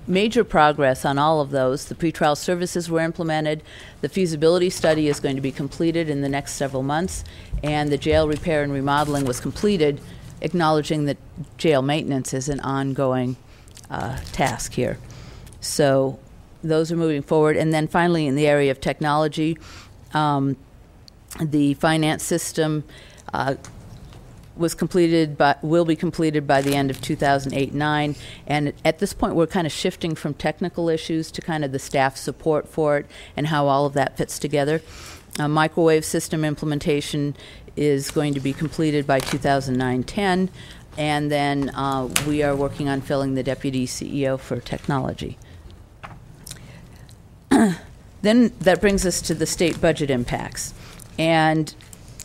major progress on all of those. The pretrial services were implemented. The feasibility study is going to be completed in the next several months, and the jail repair and remodeling was completed, acknowledging that jail maintenance is an ongoing task here. So those are moving forward. And then finally, in the area of technology, the finance system was completed, but will be completed by the end of 2008-9. And at this point, we're kind of shifting from technical issues to kind of the staff support for it and how all of that fits together. Microwave system implementation is going to be completed by 2009-10. And then we are working on filling the deputy CEO for technology. Then that brings us to the state budget impacts. And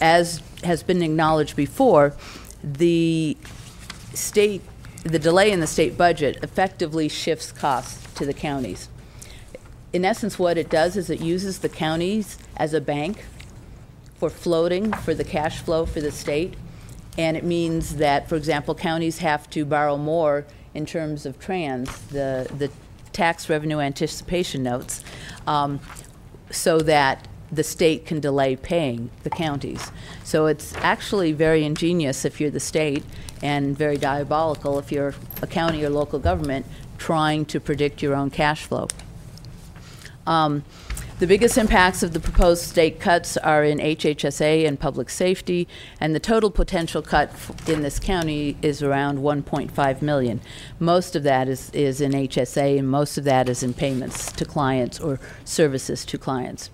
as has been acknowledged before, the delay in the state budget effectively shifts costs to the counties. In essence, what it does is it uses the counties as a bank for floating for the cash flow for the state. And it means that, for example, counties have to borrow more in terms of the tax revenue anticipation notes, so that the state can delay paying the counties. So it's actually very ingenious if you're the state, and very diabolical if you're a county or local government trying to predict your own cash flow. The biggest impacts of the proposed state cuts are in HHSA and public safety, and the total potential cut in this county is around $1.5 million. Most of that is in HSA, and most of that is in payments to clients or services to clients.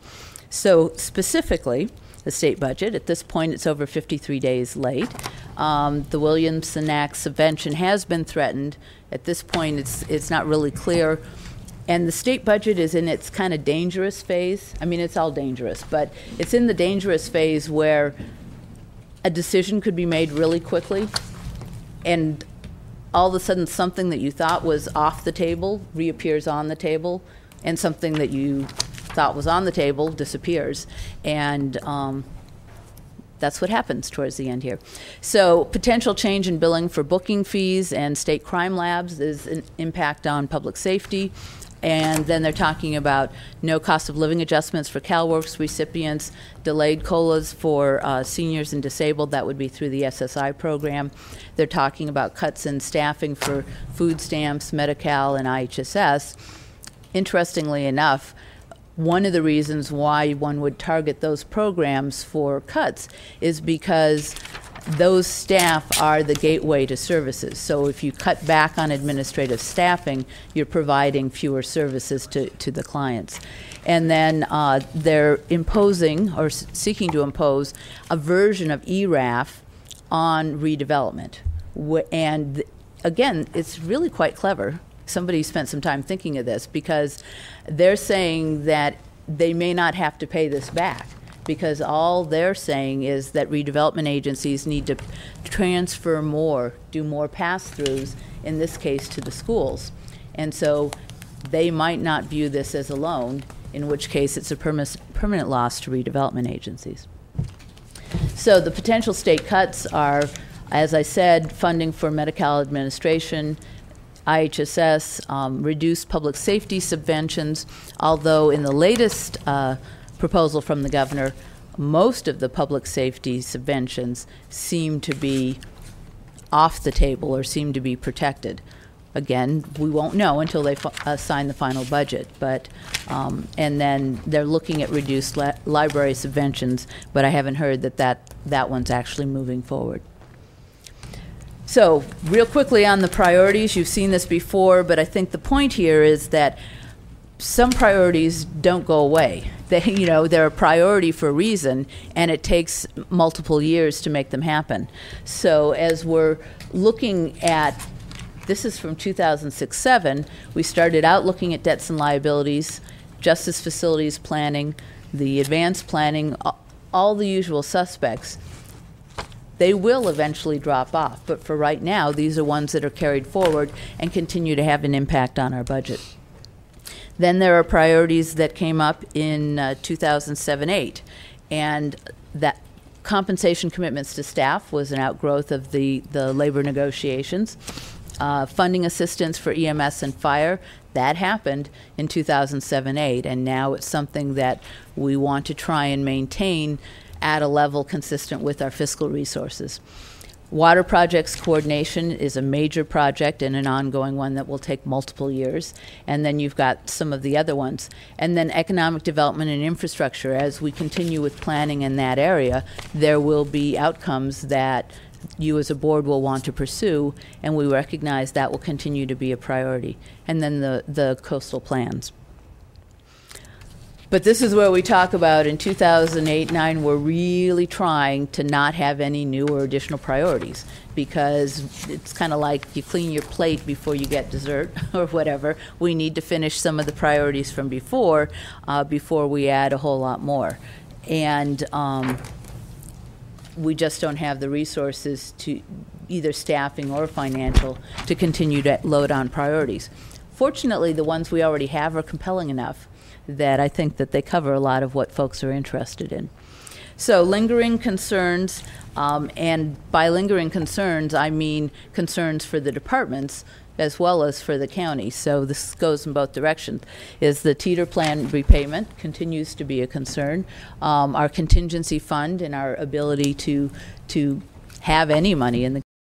So specifically, the state budget, at this point it's over 53 days late. The Williamson Act subvention has been threatened. At this point it's not really clear. And the state budget is in its kind of dangerous phase. I mean, it's all dangerous, but it's in the dangerous phase where a decision could be made really quickly, and all of a sudden something that you thought was off the table reappears on the table, and something that you thought was on the table disappears. And that's what happens towards the end here. So potential change in billing for booking fees and state crime labs is an impact on public safety. And then they're talking about no cost of living adjustments for CalWORKs recipients, delayed COLAs for seniors and disabled. That would be through the SSI program. They're talking about cuts in staffing for food stamps, Medi-Cal, and IHSS. Interestingly enough, one of the reasons why one would target those programs for cuts is because those staff are the gateway to services. So if you cut back on administrative staffing, you're providing fewer services to the clients. And then they're imposing or seeking to impose a version of ERAF on redevelopment. And again, it's really quite clever. Somebody spent some time thinking of this, because they're saying that they may not have to pay this back, because all they're saying is that redevelopment agencies need to transfer more, do more pass-throughs, in this case to the schools. And so they might not view this as a loan, in which case it's a permanent loss to redevelopment agencies. So the potential state cuts are, as I said, funding for Medi-Cal administration, IHSS, reduced public safety subventions, although in the latest proposal from the governor, most of the public safety subventions seem to be off the table or seem to be protected. Again, we won't know until they sign the final budget, but and then they're looking at reduced library subventions, but I haven't heard that one's actually moving forward. So real quickly on the priorities, you've seen this before, but I think the point here is that some priorities don't go away. They're a priority for a reason, and it takes multiple years to make them happen. So as we're looking at, this is from 2006-07, we started out looking at debts and liabilities, justice facilities planning, the advanced planning, all the usual suspects. They will eventually drop off, but for right now, these are ones that are carried forward and continue to have an impact on our budget. Then there are priorities that came up in 2007-08, and that compensation commitments to staff was an outgrowth of the labor negotiations. Funding assistance for EMS and fire, that happened in 2007-8, and now it's something that we want to try and maintain at a level consistent with our fiscal resources. Water projects coordination is a major project and an ongoing one that will take multiple years. And then you've got some of the other ones. And then economic development and infrastructure. As we continue with planning in that area, there will be outcomes that you as a board will want to pursue, and we recognize that will continue to be a priority. And then the coastal plans. But this is where we talk about in 2008-9, we're really trying to not have any new or additional priorities, because it's kind of like you clean your plate before you get dessert or whatever. We need to finish some of the priorities from before we add a whole lot more. And we just don't have the resources, to either staffing or financial, to continue to load on priorities. Fortunately, the ones we already have are compelling enough that I think that they cover a lot of what folks are interested in. So lingering concerns, and by lingering concerns, I mean concerns for the departments as well as for the county. So this goes in both directions. Is the teeter plan repayment continues to be a concern. Our contingency fund and our ability to have any money in the